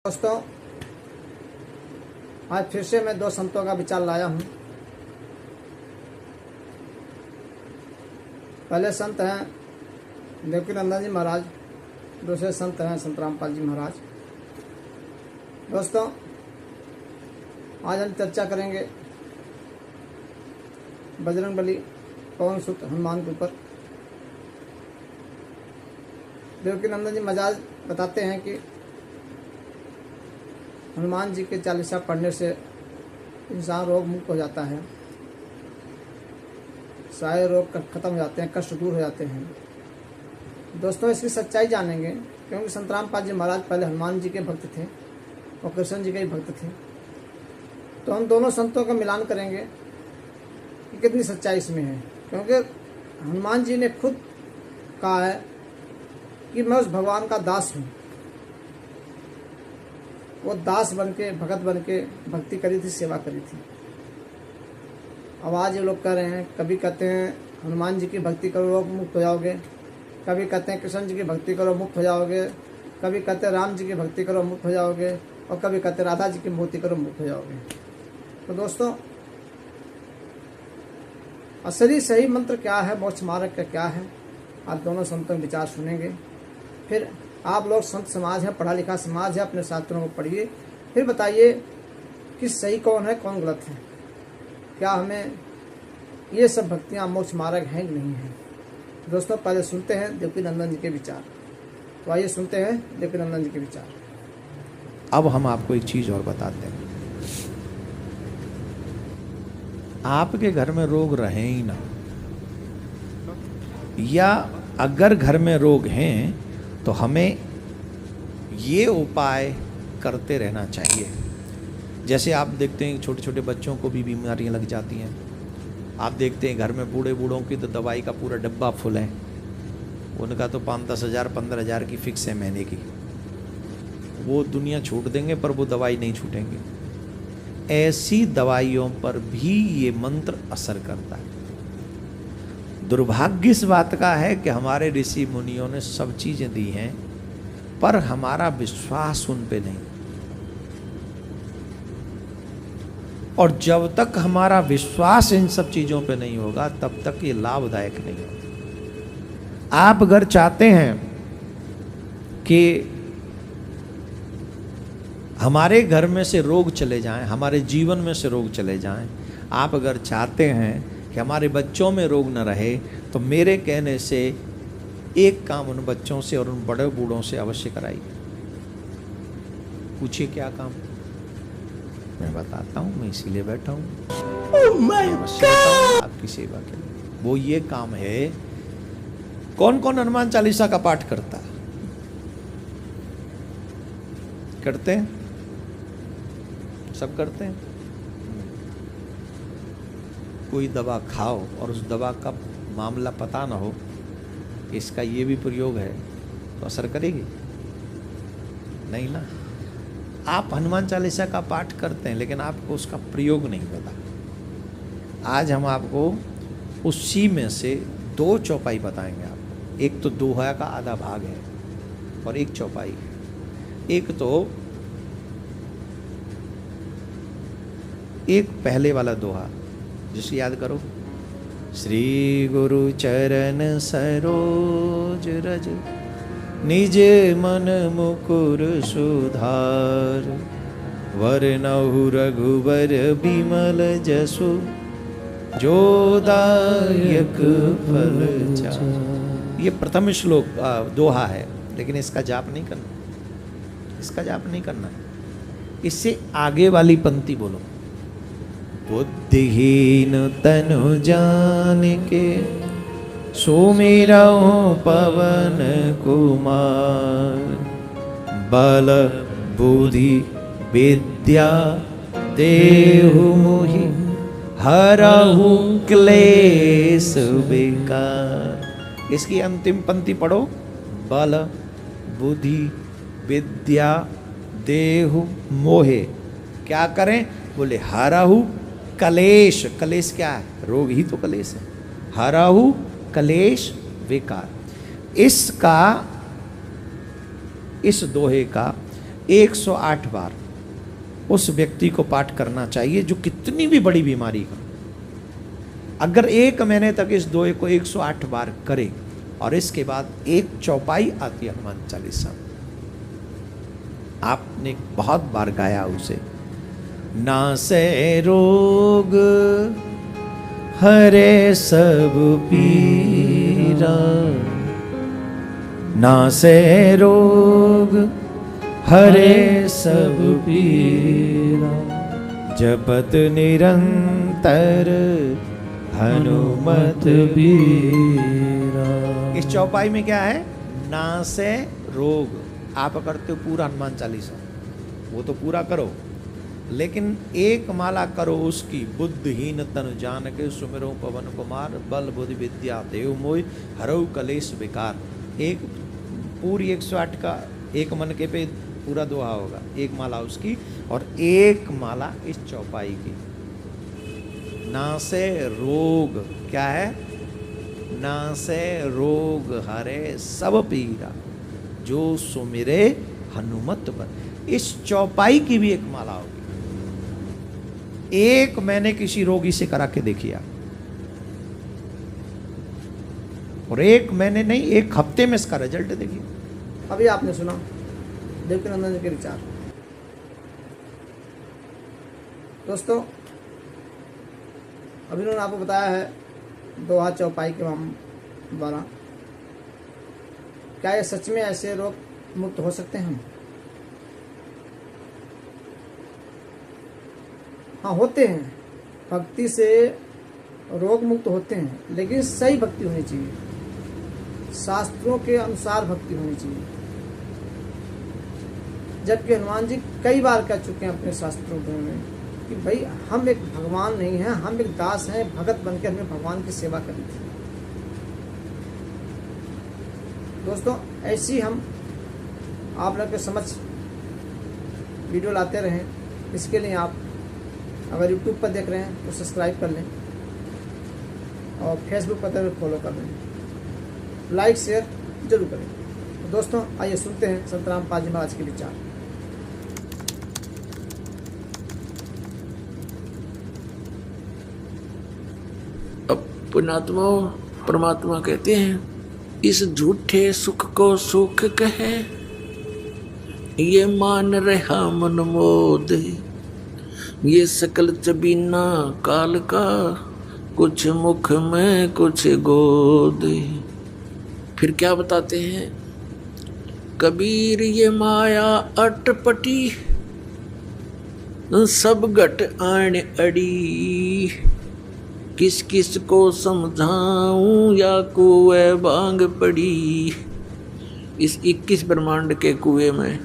दोस्तों, आज फिर से मैं दो संतों का विचार लाया हूँ। पहले संत हैं देवकीनंदन जी महाराज, दूसरे संत हैं संत रामपाल जी महाराज। दोस्तों, आज हम चर्चा करेंगे बजरंगबली पवन सुत हनुमान के ऊपर। देवकीनंदन जी महाराज बताते हैं कि हनुमान जी के चालीसा पढ़ने से इंसान रोग मुक्त हो जाता है, सारे रोग खत्म हो जाते हैं, कष्ट दूर हो जाते हैं। दोस्तों, इसकी सच्चाई जानेंगे क्योंकि संत रामपाल जी महाराज पहले हनुमान जी के भक्त थे और कृष्ण जी के ही भक्त थे। तो हम दोनों संतों का मिलान करेंगे कि कितनी सच्चाई इसमें है, क्योंकि हनुमान जी ने खुद कहा है कि मैं उस भगवान का दास हूँ। वो दास बन के, भगत बन के भक्ति करी थी, सेवा करी थी। अब आज ये लोग कह रहे हैं, कभी कहते हैं हनुमान जी की भक्ति करो रोग मुक्त हो जाओगे, कभी कहते हैं कृष्ण जी की भक्ति करो मुक्त हो जाओगे, कभी कहते हैं राम जी की भक्ति करो मुक्त हो जाओगे, और कभी कहते हैं राधा जी की भक्ति करो मुक्त हो जाओगे। तो दोस्तों, असली सही मंत्र क्या है, मोक्ष मार्ग का क्या है, आप दोनों संतों के विचार सुनेंगे। फिर आप लोग संत समाज है, पढ़ा लिखा समाज है, अपने शास्त्रों को पढ़िए, फिर बताइए कि सही कौन है कौन गलत है, क्या हमें ये सब भक्तियाँ मोक्ष मार्ग हैं कि नहीं है। दोस्तों, पहले सुनते हैं देवकीनंदन जी के विचार। तो आइए सुनते हैं देवकीनंदन जी के विचार। अब हम आपको एक चीज और बताते हैं। आपके घर में रोग रहे ही ना, या अगर घर में रोग हैं तो हमें ये उपाय करते रहना चाहिए। जैसे आप देखते हैं छोटे छोटे बच्चों को भी बीमारियां लग जाती हैं। आप देखते हैं घर में बूढ़ों की तो दवाई का पूरा डब्बा फुल है, उनका तो 5-10 हज़ार 15 हज़ार की फिक्स है महीने की। वो दुनिया छूट देंगे पर वो दवाई नहीं छूटेंगे। ऐसी दवाइयों पर भी ये मंत्र असर करता है। दुर्भाग्य इस बात का है कि हमारे ऋषि मुनियों ने सब चीजें दी हैं, पर हमारा विश्वास उन पे नहीं। और जब तक हमारा विश्वास इन सब चीजों पे नहीं होगा तब तक ये लाभदायक नहीं होगा। आप अगर चाहते हैं कि हमारे घर में से रोग चले जाएं, हमारे जीवन में से रोग चले जाएं, आप अगर चाहते हैं कि हमारे बच्चों में रोग न रहे, तो मेरे कहने से एक काम उन बच्चों से और उन बड़े बूढ़ों से अवश्य कराइए। पूछिए क्या काम? मैं बताता हूँ, मैं इसीलिए बैठा हूँ। आपकी सेवा के लिए। वो ये काम है, कौन कौन हनुमान चालीसा का पाठ करता है? करते हैं? सब करते हैं। कोई दवा खाओ और उस दवा का मामला पता ना हो, इसका ये भी प्रयोग है, तो असर करेगी नहीं ना। आप हनुमान चालीसा का पाठ करते हैं लेकिन आपको उसका प्रयोग नहीं पता। आज हम आपको उसी में से 2 चौपाई बताएंगे आपको। एक तो दोहा का आधा भाग है और एक चौपाई है। एक पहले वाला दोहा जिसे याद करो। श्री गुरु चरण सरोज रज, निज मन मुकुर सुधार, वरनहु रघुवर बिमल जसु, जो दायक फल चार। ये प्रथम श्लोक दोहा है, लेकिन इसका जाप नहीं करना, इसका जाप नहीं करना। इससे आगे वाली पंक्ति बोलो। बुद्धिहीन तनु जान के, सुमिरौ पवन कुमार, बल बुद्धि विद्या देहु मोहि, हरहु क्लेश विकार। इसकी अंतिम पंक्ति पढ़ो। बल बुद्धि विद्या देहु मोहे। क्या करें? बोले हरहु कलेश। कलेश क्या है? रोग ही तो कलेश है। हरहु कलेश विकार। इसका, इस दोहे का 108 बार उस व्यक्ति को पाठ करना चाहिए, जो कितनी भी बड़ी बीमारी का, अगर 1 महीने तक इस दोहे को 108 बार करे, और इसके बाद एक चौपाई आती है हनुमान चालीसा, आपने बहुत बार गाया उसे, नासे रोग हरे सब पीरा, नासे रोग हरे सब पीरा, जपत निरंतर हनुमत बीरा। इस चौपाई में क्या है? नासे रोग। आप करते हो पूरा हनुमान चालीसा, वो तो पूरा करो, लेकिन एक माला करो उसकी, बुद्धिहीन तन जान के सुमिरो पवन कुमार, बल बुद्धि विद्या देव मोहि, हरऊ कलेश विकार। एक पूरी 108 का एक मन के पे पूरा दोहा होगा, एक माला उसकी, और एक माला इस चौपाई की। नासे रोग, क्या है? नासे रोग हरे सब पीरा, जो सुमिरे हनुमत बल। इस चौपाई की भी एक माला होगी। एक मैंने किसी रोगी से करा के देखी आप, और एक महीने नहीं, एक हफ्ते में इसका रिजल्ट देखिए। अभी आपने सुना देवकीनंदन जी के विचार। दोस्तों, अभी उन्होंने आपको बताया है दोहा चौपाई के द्वारा। क्या ये सच में ऐसे रोग मुक्त हो सकते हैं हम? हाँ, होते हैं। भक्ति से रोग मुक्त होते हैं, लेकिन सही भक्ति होनी चाहिए, शास्त्रों के अनुसार भक्ति होनी चाहिए। जबकि हनुमान जी कई बार कह चुके हैं अपने शास्त्रों में कि भाई हम एक भगवान नहीं हैं, हम एक दास हैं, भगत बनकर हमें भगवान की सेवा करनी थी। दोस्तों, ऐसी हम आप लोग के समझ वीडियो लाते रहें। इसके लिए आप अगर यूट्यूब पर देख रहे हैं तो सब्सक्राइब कर लें, और फेसबुक पर फॉलो कर लें, लाइक शेयर जरूर करें। तो दोस्तों, आइए सुनते हैं संत रामपाल जी महाराज के विचार। पुण्यात्मा परमात्मा कहते हैं, इस झूठे सुख को सुख कहे, ये मान रहा मन मोद, ये सकल चबीना काल का, कुछ मुख में कुछ गोद। फिर क्या बताते हैं? कबीर ये माया अटपटी, सब घट आन अड़ी, किस किस को समझाऊं या कुएं भांग पड़ी। इस 21 ब्रह्मांड के कुएं में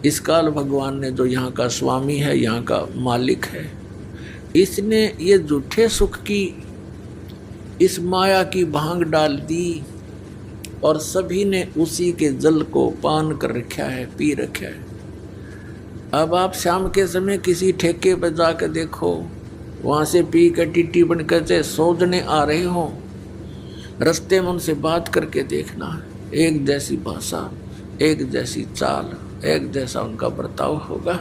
इस काल भगवान ने, जो यहाँ का स्वामी है, यहाँ का मालिक है, इसने ये झूठे सुख की इस माया की भांग डाल दी, और सभी ने उसी के जल को पान कर रखा है, पी रखा है। अब आप शाम के समय किसी ठेके पर जाकर देखो, वहाँ से पी कर टिट्टी बन कर से 100 जने आ रहे हों, रास्ते में उनसे बात करके देखना, एक जैसी भाषा, एक जैसी चाल, एक जैसा उनका बर्ताव होगा।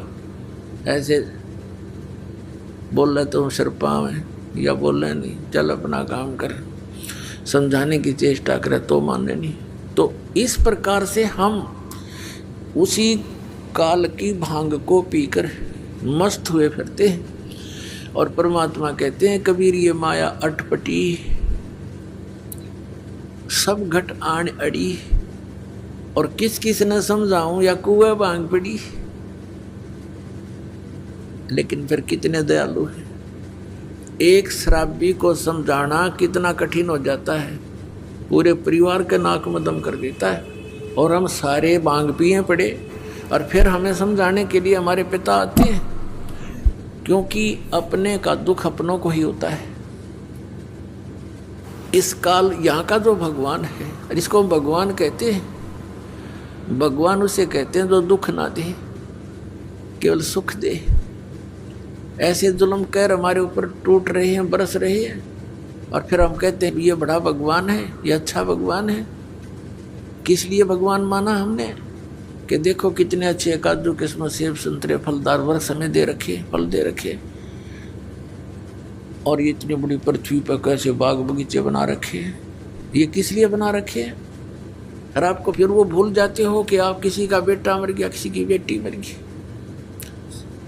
ऐसे बोल रहे तो सिर पाँव है, या बोल रहे नहीं, चल अपना काम कर, समझाने की चेष्टा करे तो माने नहीं। तो इस प्रकार से हम उसी काल की भांग को पीकर मस्त हुए फिरते हैं। और परमात्मा कहते हैं, कबीर ये माया अटपटी, सब घट आन अड़ी, और किस किस न समझाऊं या कुएं भांग पड़ी। लेकिन फिर कितने दयालु हैं। एक शराबी को समझाना कितना कठिन हो जाता है, पूरे परिवार के नाक में दम कर देता है, और हम सारे भांग पिए पड़े, और फिर हमें समझाने के लिए हमारे पिता आते हैं, क्योंकि अपने का दुख अपनों को ही होता है। इस काल यहाँ का जो भगवान है, जिसको हम भगवान कहते हैं, भगवान उसे कहते हैं जो दुख ना दे, केवल सुख दे। ऐसे जुल्म कहर हमारे ऊपर टूट रहे हैं, बरस रहे हैं, और फिर हम कहते हैं ये बड़ा भगवान है, ये अच्छा भगवान है। किस लिए भगवान माना हमने? कि देखो कितने अच्छे काजू किस्मत सेब संतरे फलदार वृक्ष हमें दे रखे, फल दे रखे, और ये इतनी बड़ी पृथ्वी पर कैसे बाग बगीचे बना रखे हैं, ये किस लिए बना रखे हैं? और आपको फिर वो भूल जाते हो कि आप किसी का बेटा मर गया, किसी की बेटी मर गई।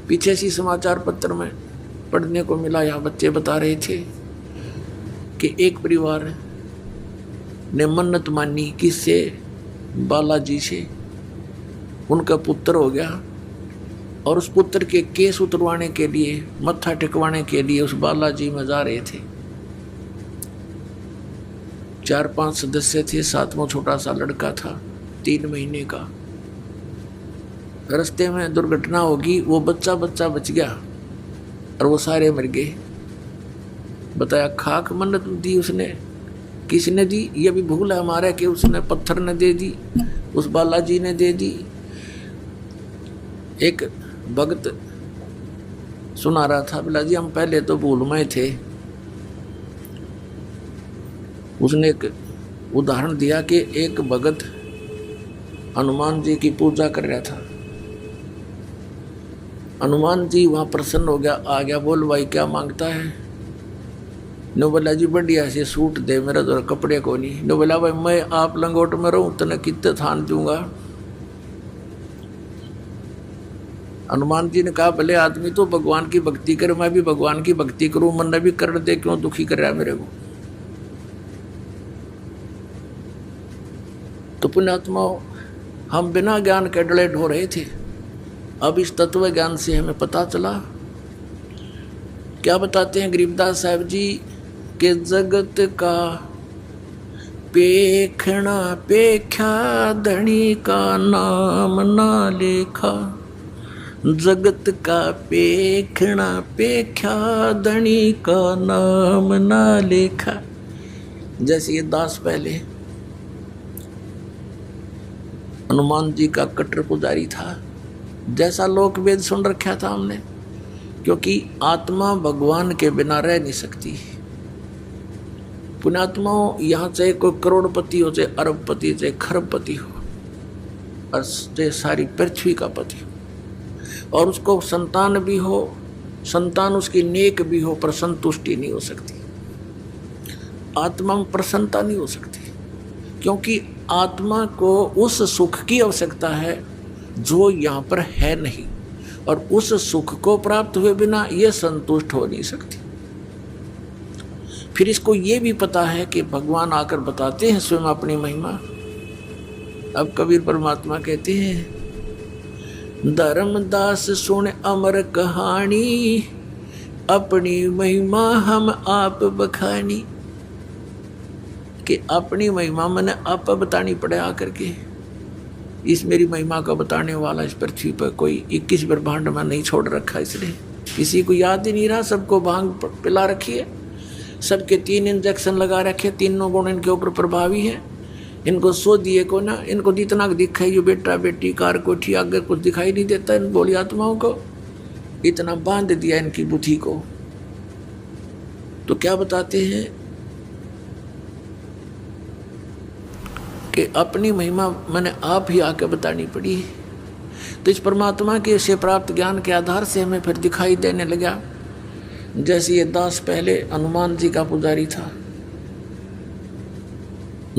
पीछे सी समाचार पत्र में पढ़ने को मिला, यहाँ बच्चे बता रहे थे कि एक परिवार ने मन्नत मानी किससे? बालाजी से। उनका पुत्र हो गया और उस पुत्र के केस उतरवाने के लिए, मत्था टिकवाने के लिए उस बालाजी में जा रहे थे। 4-5 सदस्य थे, 7वां छोटा सा लड़का था 3 महीने का। रास्ते में दुर्घटना होगी, वो बच्चा बच गया और वो सारे मर गए। बताया खाक मन्नत दी उसने, किसने दी? ये भी भूल है हमारा कि उसने पत्थर ने दे दी, उस बालाजी ने दे दी। एक भगत सुना रहा था, बोला जी हम पहले तो भूलमय थे। उसने एक उदाहरण दिया कि एक भगत हनुमान जी की पूजा कर रहा था। हनुमान जी वहाँ प्रसन्न हो गया, आ गया, बोल भाई क्या मांगता है? नो बोला जी बढ़िया से सूट दे, मेरा तो कपड़े को नहीं। नो बोला भाई मैं आप लंगोट में रहूँ तने कितने थान दूंगा। हनुमान जी ने कहा भले आदमी तो भगवान की भक्ति करे, मैं भी भगवान की भक्ति करूं, मन भी कर दे, क्यों दुखी कर रहा है मेरे को? तो पुण्यात्मा हम बिना ज्ञान के डले ढो रहे थे। अब इस तत्व ज्ञान से हमें पता चला। क्या बताते हैं गरीबदास साहब जी के जगत का पेखना पेख्या धनी का नाम ना लेखा। जगत का पेखना पेख्या धनी का नाम ना लेखा। जैसे ये दास पहले हनुमान जी का कट्टर पुजारी था, जैसा लोक वेद सुन रखा था हमने, क्योंकि आत्मा भगवान के बिना रह नहीं सकती। पुण्यात्माओं, यहाँ चाहे कोई करोड़पति हो, चाहे अरबपति, चाहे खरबपति हो, और चाहे सारी पृथ्वी का पति हो, और उसको संतान भी हो, संतान उसकी नेक भी हो, पर संतुष्टि नहीं हो सकती। आत्मा में प्रसन्नता नहीं हो सकती, क्योंकि आत्मा को उस सुख की आवश्यकता है जो यहाँ पर है नहीं, और उस सुख को प्राप्त हुए बिना ये संतुष्ट हो नहीं सकती। फिर इसको ये भी पता है कि भगवान आकर बताते हैं स्वयं अपनी महिमा। अब कबीर परमात्मा कहते हैं, धर्मदास सुन अमर कहानी, अपनी महिमा हम आप बखानी। कि अपनी महिमा मैंने आप बतानी पड़े आकर के। इस मेरी महिमा का बताने वाला इस पृथ्वी पर कोई 21 ब्रह्मांड में नहीं छोड़ रखा, इसलिए किसी को याद ही नहीं रहा। सबको भांग पिला रखी है, सबके 3 इंजेक्शन लगा रखे, 3 गुण इनके ऊपर प्रभावी है। इनको सो दिए को ना, इनको जितना दिखा ये बेटा बेटी कार कोठी आगे कुछ दिखाई नहीं देता। इन बोली आत्माओं को इतना बांध दिया इनकी बुद्धि को। तो क्या बताते हैं कि अपनी महिमा मैंने आप ही आके बतानी पड़ी। तो इस परमात्मा के से प्राप्त ज्ञान के आधार से हमें फिर दिखाई देने लगा। जैसे ये दास पहले हनुमान जी का पुजारी था,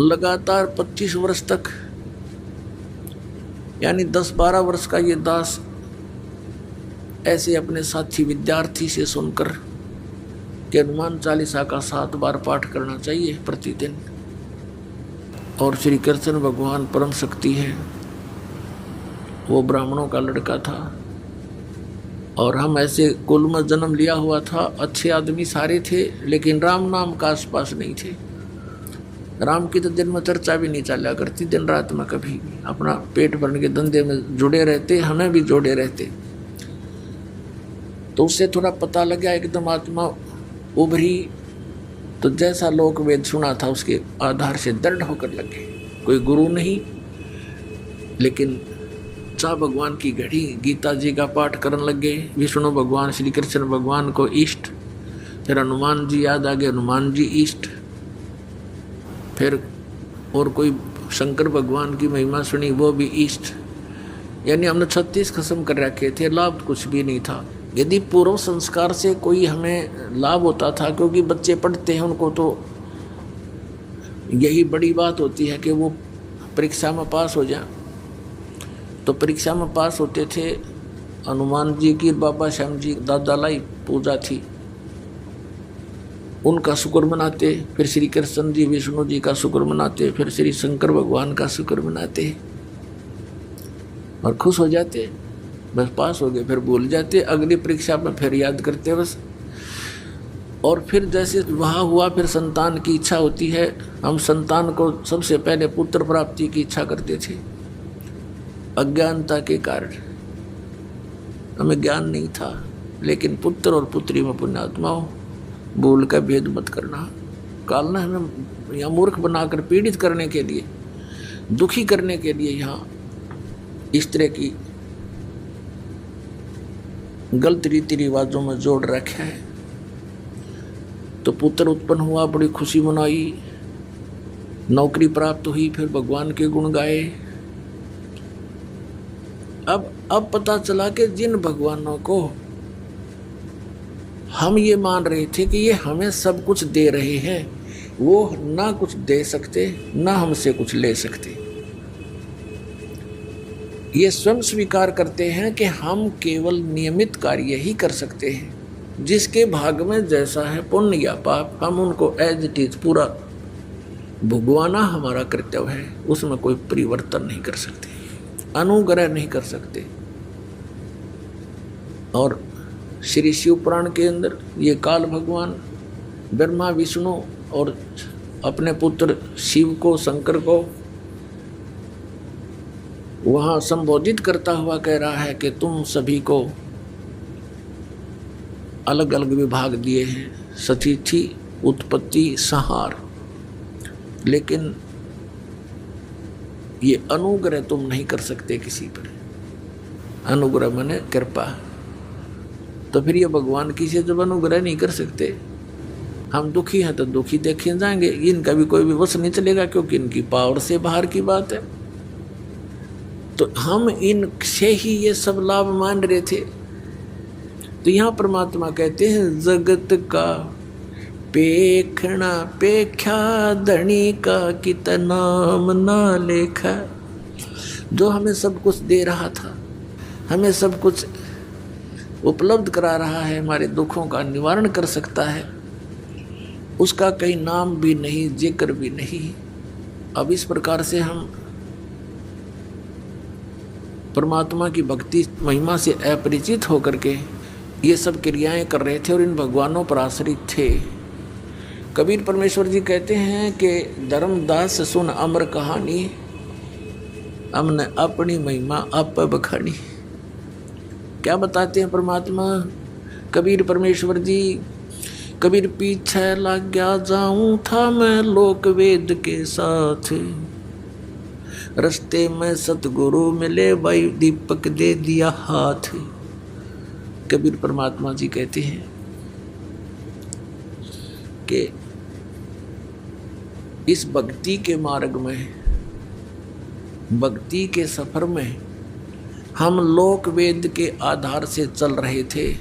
लगातार 25 वर्ष तक, यानी 10-12 वर्ष का ये दास ऐसे अपने साथी विद्यार्थी से सुनकर कि हनुमान चालीसा का 7 बार पाठ करना चाहिए प्रतिदिन, और श्री कृष्ण भगवान परम शक्ति है। वो ब्राह्मणों का लड़का था और हम ऐसे कुल में जन्म लिया हुआ था। अच्छे आदमी सारे थे, लेकिन राम नाम का आसपास नहीं थे। राम की तो दिन में चर्चा भी नहीं चला करती, दिन रात में कभी अपना पेट भरने के धंधे में जुड़े रहते, हमें भी जोड़े रहते। तो उससे थोड़ा पता लगा, एकदम आत्मा उभरी। तो जैसा लोक वेद सुना था उसके आधार से दृढ़ होकर लगे। कोई गुरु नहीं, लेकिन चाह भगवान की घड़ी गीता जी का पाठ करने लगे। विष्णु भगवान श्री कृष्ण भगवान को इष्ट, फिर हनुमान जी याद आ गए, हनुमान जी इष्ट, फिर और कोई शंकर भगवान की महिमा सुनी वो भी इष्ट, यानी हमने 36 खत्म कर रखे थे, लाभ कुछ भी नहीं था। यदि पूर्व संस्कार से कोई हमें लाभ होता था, क्योंकि बच्चे पढ़ते हैं उनको तो यही बड़ी बात होती है कि वो परीक्षा में पास हो जाए, तो परीक्षा में पास होते थे। हनुमान जी की, बाबा श्याम जी दादा लाई पूजा थी, उनका शुक्र मनाते, फिर श्री कृष्ण जी विष्णु जी का शुक्र मनाते, फिर श्री शंकर भगवान का शुक्र मनाते और खुश हो जाते, बस पास हो गए। फिर भूल जाते, अगली परीक्षा में फिर याद करते बस। और फिर जैसे वहाँ हुआ, फिर संतान की इच्छा होती है। हम संतान को सबसे पहले पुत्र प्राप्ति की इच्छा करते थे, अज्ञानता के कारण हमें ज्ञान नहीं था। लेकिन पुत्र और पुत्री में पुण्यात्माओं, भूल का भेद मत करना। काल ने हमें यहाँ मूर्ख बनाकर पीड़ित करने के लिए, दुखी करने के लिए यहाँ इस तरह की गलत रीति रिवाजों में जोड़ रखा है। तो पुत्र उत्पन्न हुआ, बड़ी खुशी मनाई, नौकरी प्राप्त हुई, फिर भगवान के गुण गाए। अब पता चला कि जिन भगवानों को हम ये मान रहे थे कि ये हमें सब कुछ दे रहे हैं, वो ना कुछ दे सकते, ना हमसे कुछ ले सकते। ये स्वयं स्वीकार करते हैं कि हम केवल नियमित कार्य ही कर सकते हैं, जिसके भाग में जैसा है पुण्य या पाप, हम उनको एज इट इज पूरा भुगवाना हमारा कर्तव्य है। उसमें कोई परिवर्तन नहीं कर सकते, अनुग्रह नहीं कर सकते। और श्री शिव पुराण के अंदर ये काल भगवान ब्रह्मा विष्णु और अपने पुत्र शिव को, शंकर को वहाँ संबोधित करता हुआ कह रहा है कि तुम सभी को अलग अलग विभाग दिए हैं, सतिथि, उत्पत्ति, संहार, लेकिन ये अनुग्रह तुम नहीं कर सकते किसी पर। अनुग्रह माने कृपा। तो फिर ये भगवान की से जब अनुग्रह नहीं कर सकते, हम दुखी हैं तो दुखी देखे जाएंगे, इनका भी कोई भी वश नहीं चलेगा, क्योंकि इनकी पावर से बाहर की बात है। तो हम इनसे ही ये सब लाभ मान रहे थे। तो यहाँ परमात्मा कहते हैं, जगत का पेखना पेख्या धनी का कितना नाम ना लेखा। जो हमें सब कुछ दे रहा था, हमें सब कुछ उपलब्ध करा रहा है, हमारे दुखों का निवारण कर सकता है, उसका कहीं नाम भी नहीं, जिक्र भी नहीं। अब इस प्रकार से हम परमात्मा की भक्ति महिमा से अपरिचित होकर के ये सब क्रियाएं कर रहे थे और इन भगवानों पर आश्रित थे। कबीर परमेश्वर जी कहते हैं कि धर्मदास सुन अमर कहानी, हमने अपनी महिमा आप बखानी। क्या बताते हैं परमात्मा कबीर परमेश्वर जी? कबीर पीछे लग गया जाऊं था मैं लोक वेद के साथ, रस्ते में सतगुरु मिले भाई दीपक दे दिया हाथ। कबीर परमात्मा जी कहते हैं कि इस भक्ति के मार्ग में, भक्ति के सफर में हम लोक वेद के आधार से चल रहे थे,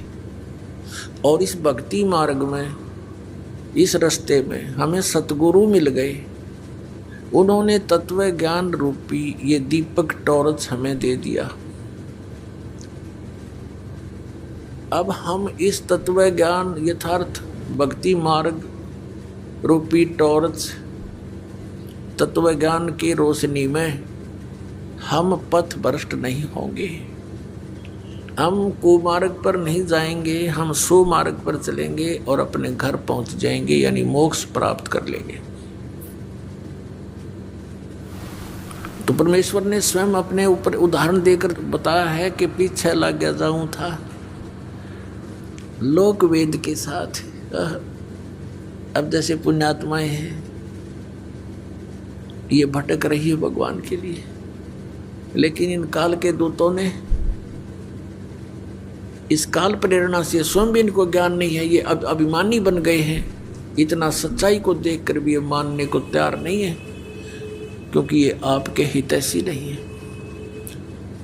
और इस भक्ति मार्ग में, इस रास्ते में हमें सतगुरु मिल गए। उन्होंने तत्व ज्ञान रूपी ये दीपक टॉर्च हमें दे दिया। अब हम इस तत्व ज्ञान यथार्थ भक्ति मार्ग रूपी टॉर्च तत्व ज्ञान की रोशनी में हम पथ भ्रष्ट नहीं होंगे, हम कुमार्ग पर नहीं जाएंगे, हम सुमार्ग पर चलेंगे और अपने घर पहुंच जाएंगे, यानी मोक्ष प्राप्त कर लेंगे। तो परमेश्वर ने स्वयं अपने ऊपर उदाहरण देकर बताया है कि पीछे लग गया जाऊं था लोक वेद के साथ। अब जैसे पुण्यात्माएं हैं, ये भटक रही है भगवान के लिए, लेकिन इन काल के दूतों ने इस काल प्रेरणा से स्वयं भी इनको ज्ञान नहीं है, ये अब अभिमानी बन गए हैं। इतना सच्चाई को देखकर भी ये मानने को तैयार नहीं है, क्योंकि ये आपके हितैषी नहीं है।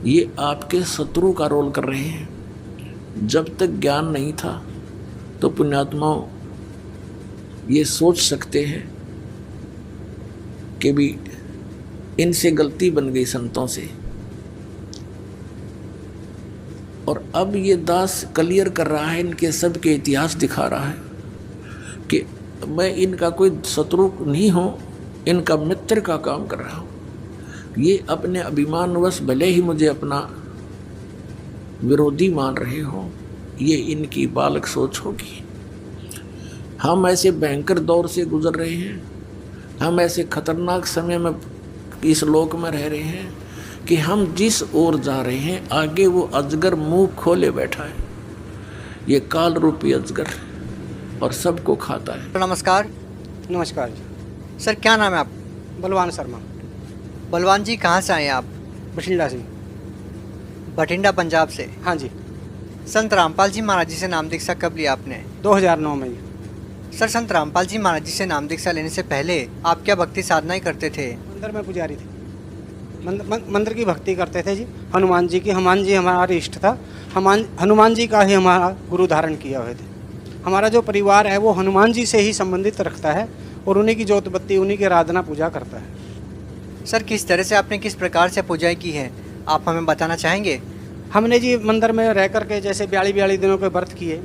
ये आपके शत्रु का रोल कर रहे हैं। जब तक ज्ञान नहीं था तो पुण्यात्माओं ये सोच सकते हैं कि भी इनसे गलती बन गई संतों से, और अब ये दास क्लियर कर रहा है, इनके सब के इतिहास दिखा रहा है कि मैं इनका कोई शत्रु नहीं हूँ, इनका मित्र का काम कर रहा हूँ। ये अपने अभिमानवश भले ही मुझे अपना विरोधी मान रहे हो, ये इनकी बालक सोच होगी। हम ऐसे भयंकर दौर से गुजर रहे हैं, हम ऐसे खतरनाक समय में इस लोक में रह रहे हैं कि हम जिस ओर जा रहे हैं आगे वो अजगर मुंह खोले बैठा है, ये काल रूपी अजगर, और सबको खाता है। नमस्कार। नमस्कार जी। सर क्या नाम है आप? बलवान शर्मा। बलवान जी कहाँ से आए हैं आप? बठिंडा से। बठिंडा पंजाब से। हाँ जी। संत रामपाल जी महाराज जी से नाम दीक्षा कब लिया आपने? 2009 में। सर संत रामपाल जी महाराज जी से नाम दीक्षा लेने से पहले आप क्या भक्ति साधना ही करते थे? मंदिर में पुजारी थे, मंदिर की भक्ति करते थे जी, हनुमान जी की। हनुमान जी हमारा इष्ट था, हनुमान जी का ही हमारा गुरु धारण किया हुए थे। हमारा जो परिवार है वो हनुमान जी से ही संबंधित रखता है और उन्हीं की जोत बत्ती, उन्हीं की आराधना पूजा करता है। सर किस तरह से आपने किस प्रकार से पूजाएं की है, आप हमें बताना चाहेंगे? हमने जी मंदिर में रह करके जैसे 42 दिनों के व्रत किए,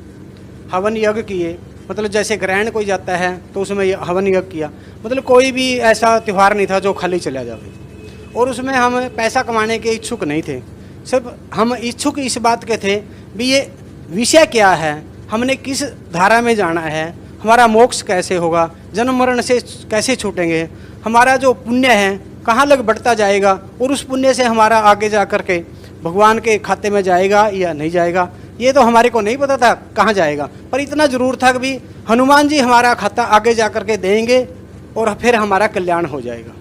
हवन यज्ञ किए, मतलब जैसे ग्रहण कोई जाता है तो उसमें हवन यज्ञ किया। मतलब कोई भी ऐसा त्यौहार नहीं था जो खाली चला जाए, और उसमें हम पैसा कमाने के इच्छुक नहीं थे। सिर्फ हम इच्छुक इस बात के थे भी ये विषय क्या है, हमने किस धारा में जाना है, हमारा मोक्ष कैसे होगा, जन्म मरण से कैसे छूटेंगे, हमारा जो पुण्य है कहाँ लग बढ़ता जाएगा, और उस पुण्य से हमारा आगे जा कर के भगवान के खाते में जाएगा या नहीं जाएगा, ये तो हमारे को नहीं पता था कहाँ जाएगा। पर इतना जरूर था कि भी हनुमान जी हमारा खाता आगे जा कर के देंगे और फिर हमारा कल्याण हो जाएगा।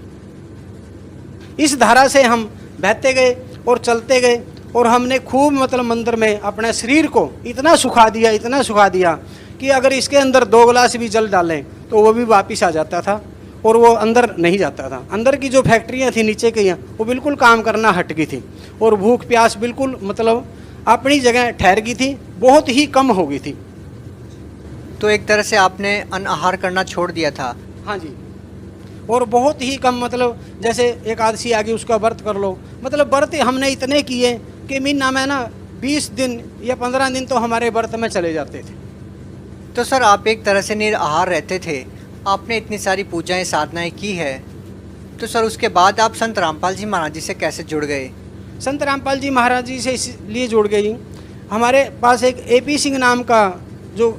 इस धारा से हम बहते गए और चलते गए, और हमने खूब मतलब मंदिर में अपने शरीर को इतना सुखा दिया कि अगर इसके अंदर 2 गिलास भी जल डालें तो वो भी वापिस आ जाता था, और वो अंदर नहीं जाता था। अंदर की जो फैक्ट्रियाँ थी नीचे की वो बिल्कुल काम करना हट गई थी, और भूख प्यास बिल्कुल मतलब अपनी जगह ठहर गई थी, बहुत ही कम हो गई थी। तो एक तरह से आपने अन्न आहार करना छोड़ दिया था? हाँ जी, और बहुत ही कम, मतलब जैसे एकादशी आ गई उसका व्रत कर लो, मतलब व्रत हमने इतने किए कि महीना में ना 20 दिन या 15 दिन तो हमारे व्रत में चले जाते थे। तो सर आप एक तरह से निराहार रहते थे, आपने इतनी सारी पूजाएं साधनाएं की है, तो सर उसके बाद आप संत रामपाल जी महाराज जी से कैसे जुड़ गए? संत रामपाल जी महाराज जी से इसलिए जुड़ गई, हमारे पास एक AP सिंह नाम का जो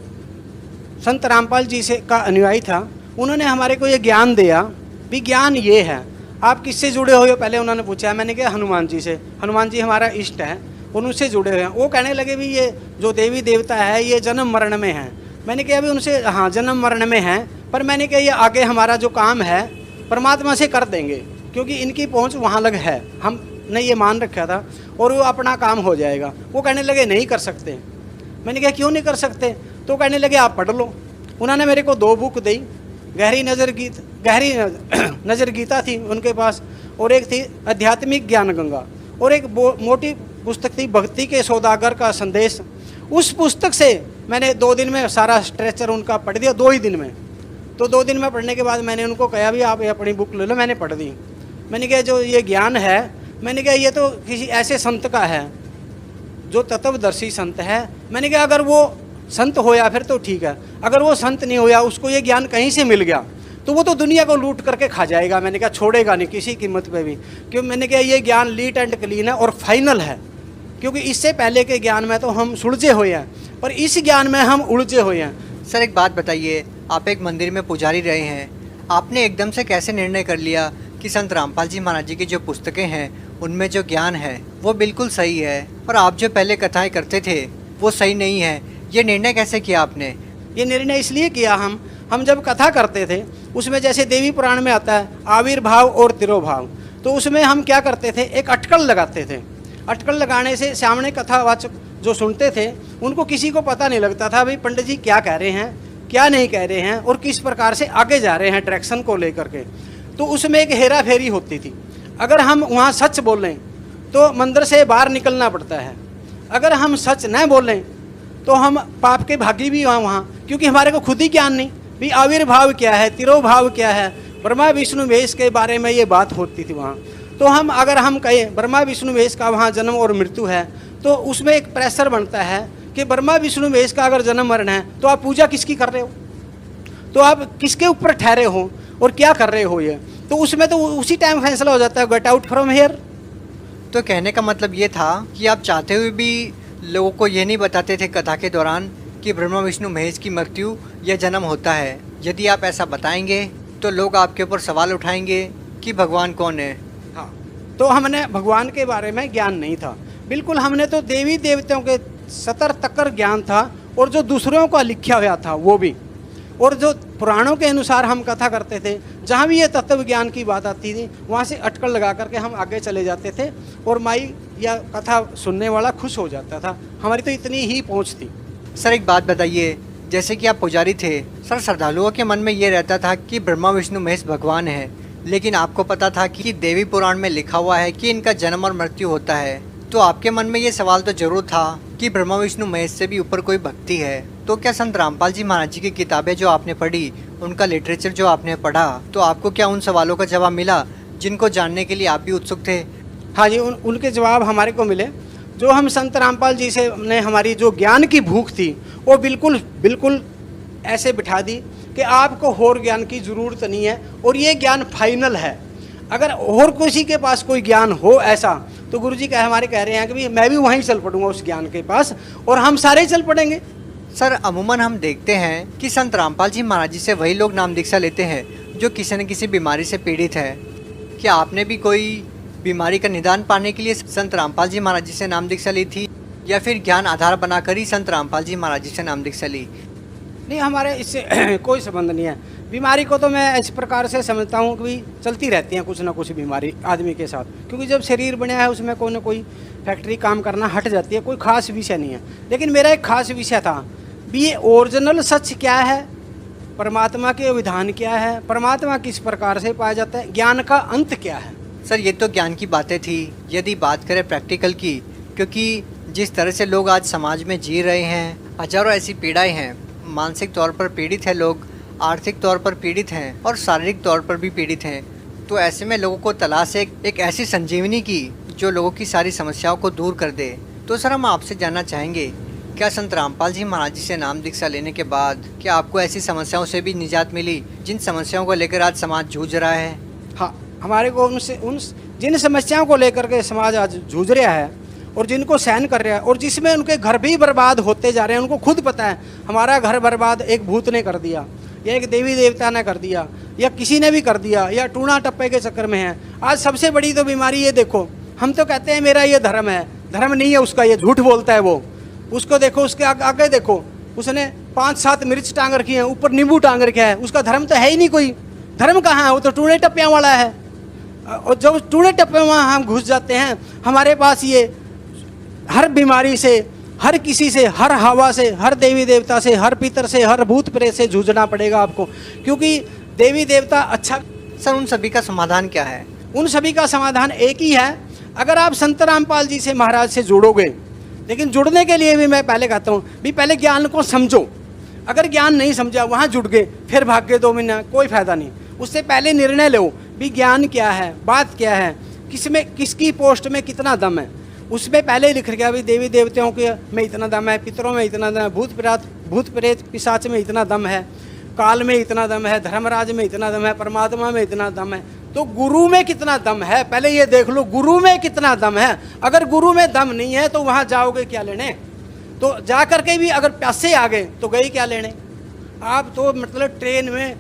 संत रामपाल जी से का अनुयायी था, उन्होंने हमारे को ये ज्ञान दिया भी ज्ञान ये है, आप किससे जुड़े हो? पहले उन्होंने पूछा, मैंने कहा हनुमान जी से, हनुमान जी हमारा इष्ट है और उनसे जुड़े हुए हैं। वो कहने लगे भी ये जो देवी देवता है ये जन्म मरण में है। मैंने कहा अभी उनसे, हाँ जन्म मरण में है, पर मैंने कहा ये आगे हमारा जो काम है परमात्मा से कर देंगे, क्योंकि इनकी पहुँच वहाँ लग है, हमने ये मान रखा था, और वो अपना काम हो जाएगा। वो कहने लगे नहीं कर सकते। मैंने कहा क्यों नहीं कर सकते? तो कहने लगे आप पढ़ लो। उन्होंने मेरे को 2 बुक दी, गहरी नज़र गीता थी उनके पास, और एक थी आध्यात्मिक ज्ञान गंगा, और एक मोटी पुस्तक थी भक्ति के सौदागर का संदेश। उस पुस्तक से मैंने 2 दिन में सारा स्ट्रेचर उनका पढ़ दिया, 2 ही दिन में। तो 2 दिन में पढ़ने के बाद मैंने उनको कहा भी आप ये अपनी बुक ले लो, मैंने पढ़ दी। मैंने कहा जो ये ज्ञान है, मैंने कहा ये तो किसी ऐसे संत का है जो तत्वदर्शी संत है। मैंने कहा अगर वो संत होया फिर तो ठीक है, अगर वो संत नहीं होया, उसको ये ज्ञान कहीं से मिल गया तो वो तो दुनिया को लूट करके खा जाएगा। मैंने कहा छोड़ेगा नहीं किसी कीमत पे भी, क्यों? मैंने कहा ये ज्ञान लीट एंड क्लीन है और फाइनल है, क्योंकि इससे पहले के ज्ञान में तो हम सुलझे हुए हैं, पर इस ज्ञान में हम उलझे हुए हैं। सर एक बात बताइए, आप एक मंदिर में पुजारी रहे हैं, आपने एकदम से कैसे निर्णय कर लिया कि संत रामपाल जी महाराज जी की जो पुस्तकें हैं उनमें जो ज्ञान है वो बिल्कुल सही है, और आप जो पहले कथाएं करते थे वो सही नहीं है? ये निर्णय कैसे किया आपने? ये निर्णय इसलिए किया, हम जब कथा करते थे उसमें जैसे देवी पुराण में आता है आविर्भाव और तिरोभाव, तो उसमें हम क्या करते थे, एक अटकल लगाते थे। अटकल लगाने से सामने कथावाचक जो सुनते थे उनको किसी को पता नहीं लगता था भाई पंडित जी क्या कह रहे हैं, क्या नहीं कह रहे हैं, और किस प्रकार से आगे जा रहे हैं डायरेक्शन को लेकर के। तो उसमें एक हेरा फेरी होती थी। अगर हम वहाँ सच बोलें तो मंदिर से बाहर निकलना पड़ता है। अगर हम सच न बोलें तो हम पाप के भागी भी हैं वहाँ, क्योंकि हमारे को खुद ही ज्ञान नहीं भी आविर्भाव क्या है, तिरोभाव क्या है, ब्रह्मा विष्णु महेश के बारे में ये बात होती थी वहाँ। तो अगर हम कहें ब्रह्मा विष्णु महेश का वहाँ जन्म और मृत्यु है, तो उसमें एक प्रेशर बनता है कि ब्रह्मा विष्णु महेश का अगर जन्म मरण है तो आप पूजा किसकी कर रहे हो, तो आप किसके ऊपर ठहरे हो और क्या कर रहे हो, ये तो उसमें तो उसी टाइम फैसला हो जाता है, गेट आउट फ्रॉम हेयर। तो कहने का मतलब ये था कि आप चाहते हुए भी लोगों को ये नहीं बताते थे कथा के दौरान कि ब्रह्मा विष्णु महेश की मृत्यु या जन्म होता है। यदि आप ऐसा बताएंगे तो लोग आपके ऊपर सवाल उठाएंगे कि भगवान कौन है। हाँ, तो हमने भगवान के बारे में ज्ञान नहीं था बिल्कुल, हमने तो देवी देवताओं के सतर तकर ज्ञान था, और जो दूसरों का लिखा हुआ था वो भी, और जो पुराणों के अनुसार हम कथा करते थे, जहाँ भी ये तत्व ज्ञान की बात आती थी वहाँ से अटकल लगा करके हम आगे चले जाते थे, और माई या कथा सुनने वाला खुश हो जाता था। हमारी तो इतनी ही पहुँच थी। सर एक बात बताइए, जैसे कि आप पुजारी थे सर, श्रद्धालुओं के मन में ये रहता था कि ब्रह्मा विष्णु महेश भगवान है, लेकिन आपको पता था कि देवी पुराण में लिखा हुआ है कि इनका जन्म और मृत्यु होता है, तो आपके मन में ये सवाल तो जरूर था कि ब्रह्मा विष्णु महेश से भी ऊपर कोई भक्ति है। तो क्या संत रामपाल जी महाराज जी की किताबें जो आपने पढ़ी, उनका लिटरेचर जो आपने पढ़ा, तो आपको क्या उन सवालों का जवाब मिला जिनको जानने के लिए आप भी उत्सुक थे? हाँ जी, उनके जवाब हमारे को मिले। जो हम संत रामपाल जी से ने हमारी जो ज्ञान की भूख थी वो बिल्कुल बिल्कुल ऐसे बिठा दी कि आपको और ज्ञान की ज़रूरत नहीं है, और ये ज्ञान फाइनल है। अगर और किसी के पास कोई ज्ञान हो ऐसा, तो गुरुजी हमारे कह रहे हैं कि मैं भी वहीं चल पड़ूंगा उस ज्ञान के पास, और हम सारे ही चल पड़ेंगे। सर अमूमन हम देखते हैं कि संत रामपाल जी महाराज जी से वही लोग नाम दीक्षा लेते हैं जो किसी न किसी बीमारी से पीड़ित है। क्या आपने भी कोई बीमारी का निदान पाने के लिए संत रामपाल जी महाराज जी से नाम दीक्षा ली थी, या फिर ज्ञान आधार बनाकर ही संत रामपाल जी महाराज जी से नाम दीक्षा ली? नहीं, हमारे इससे कोई संबंध नहीं है। बीमारी को तो मैं इस प्रकार से समझता हूँ कि चलती रहती हैं कुछ ना कुछ बीमारी आदमी के साथ, क्योंकि जब शरीर बना है उसमें कोई ना कोई फैक्ट्री काम करना हट जाती है। कोई खास विषय नहीं है, लेकिन मेरा एक खास विषय था भी ये ओरिजिनल सच क्या है, परमात्मा के विधान क्या है, परमात्मा किस प्रकार से पाया जाता है, ज्ञान का अंत क्या है। सर ये तो ज्ञान की बातें थी, यदि बात करें प्रैक्टिकल की, क्योंकि जिस तरह से लोग आज समाज में जी रहे हैं, हजारों ऐसी पीड़ाएं हैं, मानसिक तौर पर पीड़ित है लोग, आर्थिक तौर पर पीड़ित हैं और शारीरिक तौर पर भी पीड़ित हैं। तो ऐसे में लोगों को तलाश है एक ऐसी संजीवनी की जो लोगों की सारी समस्याओं को दूर कर दे। तो सर हम आपसे जानना चाहेंगे, क्या संत रामपाल जी महाराज जी से नाम दीक्षा लेने के बाद क्या आपको ऐसी समस्याओं से भी निजात मिली जिन समस्याओं को लेकर आज समाज जूझ रहा है? हाँ, हमारे को उन जिन समस्याओं को लेकर के समाज आज जूझ रहा है और जिनको सहन कर रहा है, और जिसमें उनके घर भी बर्बाद होते जा रहे हैं, उनको खुद पता है हमारा घर बर्बाद एक भूत ने कर दिया, या एक देवी देवता ने कर दिया, या किसी ने भी कर दिया, या टूणा टप्पे के चक्कर में है। आज सबसे बड़ी तो बीमारी ये देखो, हम तो कहते हैं मेरा ये धर्म है, धर्म नहीं है उसका, ये झूठ बोलता है वो। उसको देखो, उसके आगे देखो, उसने 5-7 मिर्च टांग रखी है, ऊपर नींबू टांग रखा है, उसका धर्म तो है ही नहीं कोई। धर्म कहाँ है, वो तो टूणे टप्पियाँ वाला है। और जब टूणे टप्पे वहाँ हम घुस जाते हैं, हमारे पास ये हर बीमारी से, हर किसी से, हर हवा से, हर देवी देवता से, हर पितर से, हर भूत प्रेत से जूझना पड़ेगा आपको, क्योंकि देवी देवता अच्छा। सर उन सभी का समाधान क्या है? उन सभी का समाधान एक ही है, अगर आप संत रामपाल जी से महाराज से जुड़ोगे। लेकिन जुड़ने के लिए भी मैं पहले कहता हूँ भी पहले ज्ञान को समझो। अगर ज्ञान नहीं समझा, वहाँ जुड़ गए, फिर भाग गए 2 महीना, कोई फायदा नहीं। उससे पहले निर्णय लो भी ज्ञान क्या है, बात क्या है, किसमें किसकी पोस्ट में कितना दम है। उसमें पहले ही लिख गया भी देवी देवताओं के में इतना दम है, पितरों में इतना दम है, भूत प्रेत पिशाच में इतना दम है, काल में इतना दम है, धर्मराज में इतना दम है, परमात्मा में इतना दम है। तो गुरु में कितना दम है, पहले ये देख लो गुरु में कितना दम है। अगर गुरु में दम नहीं है तो वहाँ जाओगे क्या लेने? तो जा करके भी अगर प्यासे आ गए तो गए क्या लेने? आप तो मतलब ट्रेन में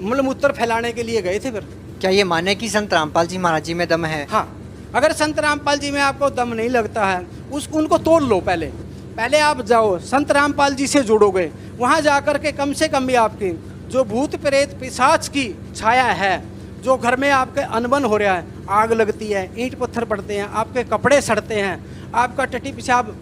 मलमूत्र फैलाने के लिए गए थे। फिर क्या ये माने कि संत रामपाल जी महाराज जी में दम है? हाँ, अगर संत रामपाल जी में आपको दम नहीं लगता है, उनको तोड़ लो। पहले आप जाओ, संत रामपाल जी से जुड़ोगे, वहाँ जा कर के कम से कम भी आपकी जो भूत प्रेत पिशाच की छाया है, जो घर में आपके अनबन हो रहा है, आग लगती है, ईंट पत्थर पड़ते हैं, आपके कपड़े सड़ते हैं, आपका टट्टी पेशाब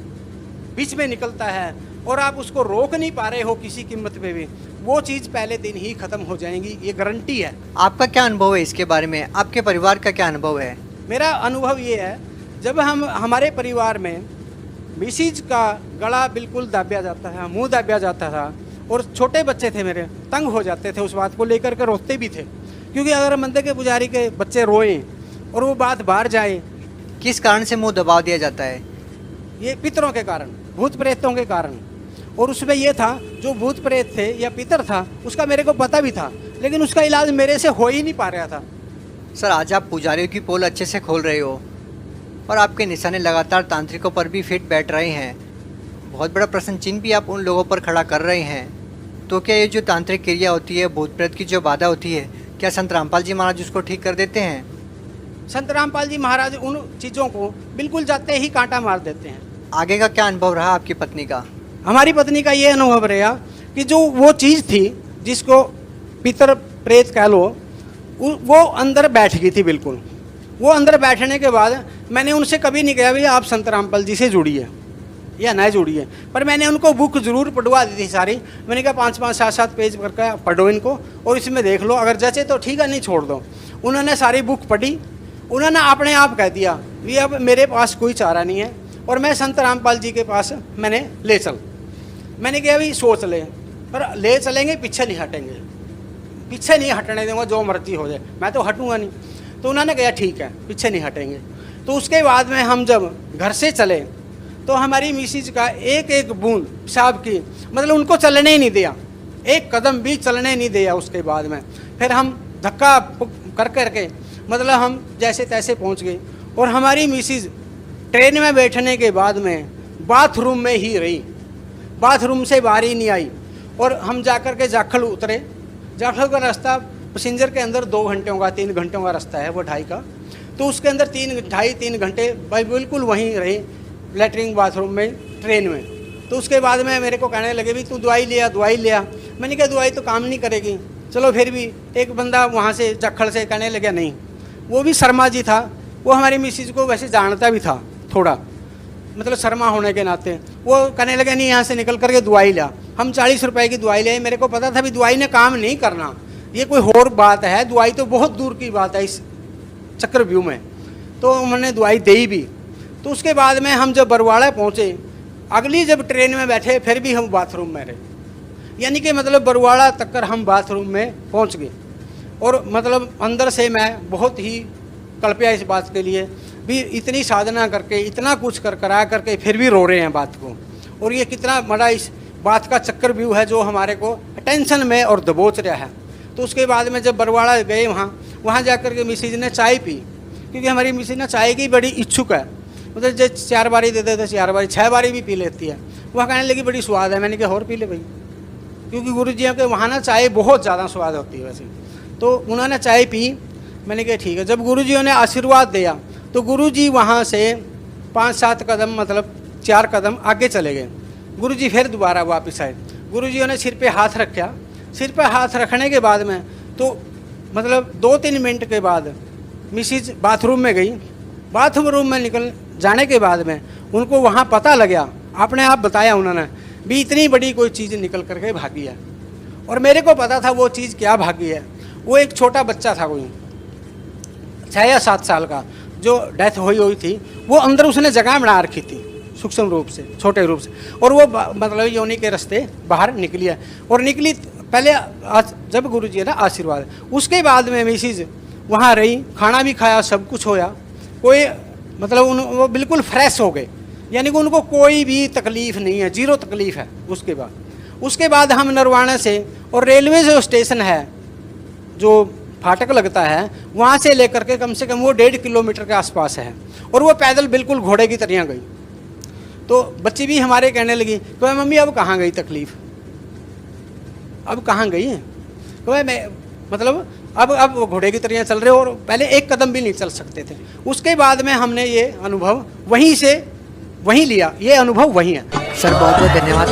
बीच में निकलता है और आप उसको रोक नहीं पा रहे हो किसी कीमत पे भी, वो चीज़ पहले दिन ही खत्म हो जाएंगी, ये गारंटी है। आपका क्या अनुभव है इसके बारे में? आपके परिवार का क्या अनुभव है? मेरा अनुभव ये है जब हम हमारे परिवार में मिसिज का गला बिल्कुल दाबिया जाता था, मुंह दाबिया जाता था, और छोटे बच्चे थे मेरे, तंग हो जाते थे, उस बात को लेकर के रोते भी थे, क्योंकि अगर मंदिर के पुजारी के बच्चे रोएं और वो बात बाहर जाए, किस कारण से मुंह दबा दिया जाता है? ये पितरों के कारण, भूत प्रेतों के कारण। और उसमें ये था, जो भूत प्रेत थे या पितर था, उसका मेरे को पता भी था, लेकिन उसका इलाज मेरे से हो ही नहीं पा रहा था। सर, आज आप पुजारियों की पोल अच्छे से खोल रहे हो और आपके निशाने लगातार तांत्रिकों पर भी फिट बैठ रहे हैं। बहुत बड़ा प्रश्न चिन्ह भी आप उन लोगों पर खड़ा कर रहे हैं। तो क्या ये जो तांत्रिक क्रिया होती है, भूत प्रेत की जो बाधा होती है, क्या संत रामपाल जी महाराज उसको ठीक कर देते हैं? संत रामपाल जी महाराज उन चीज़ों को बिल्कुल जाते ही कांटा मार देते हैं। आगे का क्या अनुभव रहा आपकी पत्नी का? हमारी पत्नी का ये अनुभव रहा कि जो वो चीज़ थी जिसको पितर प्रेत कह लो, वो अंदर बैठ गई थी बिल्कुल। वो अंदर बैठने के बाद मैंने उनसे कभी नहीं कहा भैया आप संत रामपाल जी से जुड़िए या ना जुड़िए, पर मैंने उनको बुक जरूर पढ़वा दी थी सारी। मैंने कहा 5-5, 7-7 पेज करके पढ़ो इनको और इसमें देख लो, अगर जचे तो ठीक है, नहीं छोड़ दो। उन्होंने सारी बुक पढ़ी, उन्होंने अपने आप कह दिया भी अब मेरे पास कोई चारा नहीं है और मैं संत रामपाल जी के पास मैंने ले चल। मैंने कहा भाई सोच ले, पर ले चलेंगे, पीछे नहीं हटेंगे, पीछे नहीं हटने दूंगा, जो मर्जी हो जाए, मैं तो हटूंगा नहीं। तो उन्होंने कहा ठीक है, पीछे नहीं हटेंगे। तो उसके बाद में हम जब घर से चले तो हमारी मिसिज का एक एक बूंद पेशाब की, मतलब उनको चलने ही नहीं दिया, एक कदम भी चलने नहीं दिया। उसके बाद में फिर हम धक्का कर करके मतलब हम जैसे तैसे पहुंच गए और हमारी मिसिज ट्रेन में बैठने के बाद में बाथरूम में ही रही, बाथरूम से बाहर ही नहीं आई। और हम जाकर के जाखल उतरे। जाखल का रास्ता पैसेंजर के अंदर 2 घंटों का 3 घंटों का रास्ता है, वो 2.5 का। तो उसके अंदर 3 घंटे भाई बिल्कुल वहीं रहे, लेटरिन बाथरूम में, ट्रेन में। तो उसके बाद में मेरे को कहने लगे भी तू दवाई लिया। मैंने कहा दवाई तो काम नहीं करेगी। चलो फिर भी एक बंदा वहाँ से जाखल से कहने लगा नहीं, वो भी शर्मा जी था, वो हमारी मिसिज को वैसे जानता भी था थोड़ा, मतलब शर्मा होने के नाते। वो कहने लगे नहीं यहाँ से निकल करके दवाई लिया। हम 40 रुपए की दवाई ले, मेरे को पता था भी दवाई ने काम नहीं करना, ये कोई और बात है, दवाई तो बहुत दूर की बात है इस चक्रव्यूह में। तो उन्होंने दवाई दी भी। तो उसके बाद में हम जब बरवाड़ा पहुँचे, अगली जब ट्रेन में बैठे फिर भी हम बाथरूम में रहे, यानी कि मतलब बरवाड़ा तक कर हम बाथरूम में पहुँच गए। और मतलब अंदर से मैं बहुत ही कल्पया इस बात के लिए भी, इतनी साधना करके इतना कुछ करा करके फिर भी रो रहे हैं बात को, और ये कितना बड़ा इस बात का चक्रव्यूह है जो हमारे को टेंशन में और दबोच रहा है। तो उसके बाद में जब बरवाड़ा गए वहाँ जाकर के मिसिज ने चाय पी, क्योंकि हमारी मिसिज ना चाय की बड़ी इच्छुक है, मतलब जो 4 बारी देते थे 4 बारी 6 बारी भी पी लेती है। वह कहने लगी बड़ी स्वाद है। मैंने कहा और पी ले भाई, क्योंकि गुरु जी के वहाँ ना चाय बहुत ज़्यादा स्वाद होती है वैसे। तो उन्होंने चाय पी। मैंने कहा ठीक है। जब गुरु जी ने आशीर्वाद दिया तो गुरु जी वहाँ से 5-7 कदम मतलब 4 कदम आगे चले गए। गुरु जी फिर दोबारा वापस आए। गुरु जी ने सिर पे हाथ रखा। सिर पे हाथ रखने के बाद में तो मतलब 2-3 मिनट के बाद मिसिज बाथरूम में गई। बाथरूम में निकल जाने के बाद में उनको वहाँ पता लगा, अपने आप बताया उन्होंने भी इतनी बड़ी कोई चीज़ निकल करके भागी है। और मेरे को पता था वो चीज़ क्या भागी है। वो एक छोटा बच्चा था, कोई 6 या 7 साल का, जो डेथ हुई थी। वो अंदर उसने जगह बना रखी थी सूक्ष्म रूप से, छोटे रूप से, और वो मतलब योनि के रास्ते बाहर निकली है। और निकली पहले जब गुरु जी ने आशीर्वाद, उसके बाद में मिसिज वहाँ रही, खाना भी खाया, सब कुछ होया। कोई मतलब वो बिल्कुल फ्रेश हो गए, यानी कि उनको कोई भी तकलीफ़ नहीं है, 0 तकलीफ़ है। उसके बाद हम नरवाना से, और रेलवे जो स्टेशन है जो फाटक लगता है, वहाँ से लेकर के कम से कम वो 1.5 किलोमीटर के आसपास है। और वो पैदल बिल्कुल घोड़े की तरह गई। तो बच्ची भी हमारे कहने लगी तो मम्मी अब कहाँ गई तकलीफ़, अब कहाँ गई है? तो मैं मतलब अब वो घोड़े की तरह चल रहे हो, और पहले 1 कदम भी नहीं चल सकते थे। उसके बाद में हमने ये अनुभव वहीं लिया, ये अनुभव वहीं है। सर बहुत बहुत धन्यवाद।